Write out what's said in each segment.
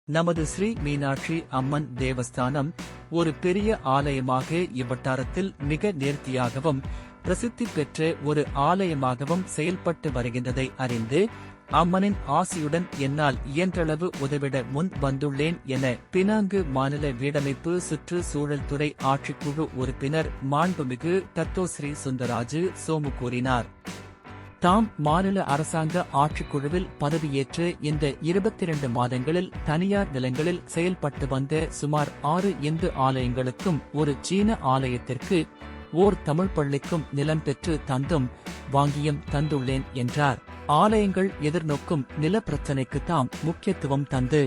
நமது ஸ்ரீ மீனாட்சி அம்மன் தேவஸ்தானம் ஒரு பெரிய ஆலயமாக இவ்வட்டாரத்தில் மிக நேர்த்தியாகவும் பிரசித்தி பெற்ற ஒரு ஆலயமாகவும் செயல்பட்டு வருகின்றதை அறிந்து அம்மனின் ஆசியுடன் என்னால் இயன்றளவு உதவிட முன் வந்துள்ளேன் என பினாங்கு மாநில வீடமைப்பு சுற்று சூழல் துறை ஆட்சிக்குழு உறுப்பினர் மாண்புமிகு தத்தோஸ்ரீ சுந்தராஜு சோமு கூறினார். தாம் மாநில அரசாங்க ஆட்சிக்குழுவில் பதவியேற்று இந்த 22 மாதங்களில் தனியார் நிலங்களில் செயல்பட்டு வந்த சுமார் 6 இந்து ஆலயங்களுக்கும் ஒரு சீன ஆலயத்திற்கு ஓர் தமிழ் பள்ளிக்கும் நிலம் பெற்று தந்தும் வாங்கியும் தந்துள்ளேன் என்றார். ஆலயங்கள் எதிர்நோக்கும் நில பிரச்சினைக்கு தாம் முக்கியத்துவம் தந்து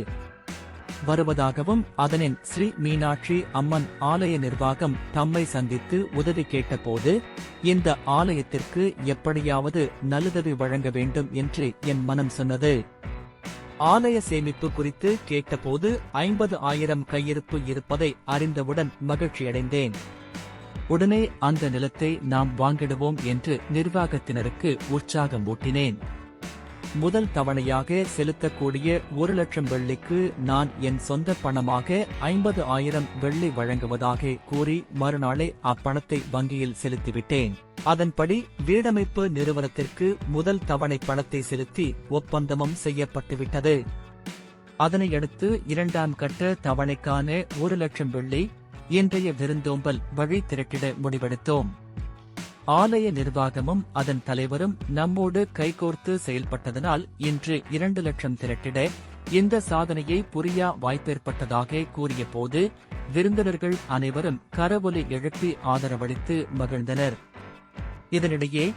வருவதாகவும் அதனின் ஸ்ரீ மீனாட்சி அம்மன் ஆலய நிர்வாகம் தம்மை சந்தித்து உதவி கேட்டபோது இந்த ஆலயத்திற்கு எப்படியாவது நல்லுதவி வழங்க வேண்டும் என்று என் மனம் சொன்னது. ஆலய சேமிப்பு குறித்து கேட்டபோது 50,000 கையிருப்பு இருப்பதை அறிந்தவுடன் மகிழ்ச்சியடைந்தேன். உடனே அந்த நிலத்தை நாம் வாங்கிடுவோம் என்று நிர்வாகத்தினருக்கு உற்சாகம் ஊட்டினேன். முதல் தவணையாக செலுத்தக்கூடிய 1 லட்சம் வெள்ளிக்கு நான் என் சொந்த பணமாக 50,000 வெள்ளி வழங்குவதாக கூறி மறுநாளே அப்பணத்தை வங்கியில் செலுத்திவிட்டேன். அதன்படி வீடமைப்பு நிறுவனத்திற்கு முதல் தவணை பணத்தை செலுத்தி ஒப்பந்தமும் செய்யப்பட்டுவிட்டது. அதனையடுத்து 2ஆம் கட்ட தவணைக்கான 1 லட்சம் வெள்ளி இன்றைய விருந்தோம்பல் வழி திரட்டிட முடிவெடுத்தோம். ஆலய நிர்வாகமும் அதன் தலைவரும் நம்மோடு கைகோர்த்து செயல்பட்டதனால் இன்று 2 லட்சம் திரட்டிட இந்த சாதனையை புரியா வாய்ப்பேற்பட்டதாக கூறிய போது விருந்தினர்கள் அனைவரும் கரவொலி எழுப்பி ஆதரவளித்து மகிழ்ந்தனர். இதனிடையே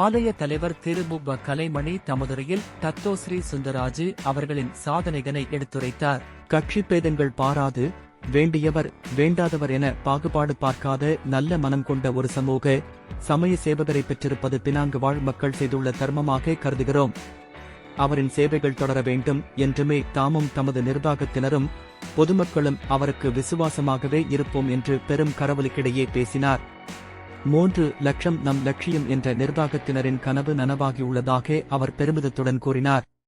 ஆலய தலைவர் திருமுப கலைமணி தமதுரையில் தத்தோஸ்ரீ சுந்தராஜு அவர்களின் சாதனைகளை எடுத்துரைத்தார். கட்சி பேதங்கள் பாராது வேண்டியவர் வேண்டாதவர் என பாகுபாடு பார்க்காத நல்ல மனம் கொண்ட ஒரு சமூக சமய சேவகரை பெற்றிருப்பது பினாங்கு வாழ் மக்கள் செய்துள்ள தர்மமாக கருதுகிறோம். அவரின் சேவைகள் தொடர வேண்டும் என்றுமே தாமும் தமது நிர்வாகத்தினரும் பொதுமக்களும் அவருக்கு விசுவாசமாகவே இருப்போம் என்று பெரும் கரவொலிக்கிடையே பேசினார். 3 லட்சம் நம் லட்சியம் என்ற நிர்வாகத்தினரின் கனவு நனவாகியுள்ளதாக அவர் பெருமிதத்துடன் கூறினார்.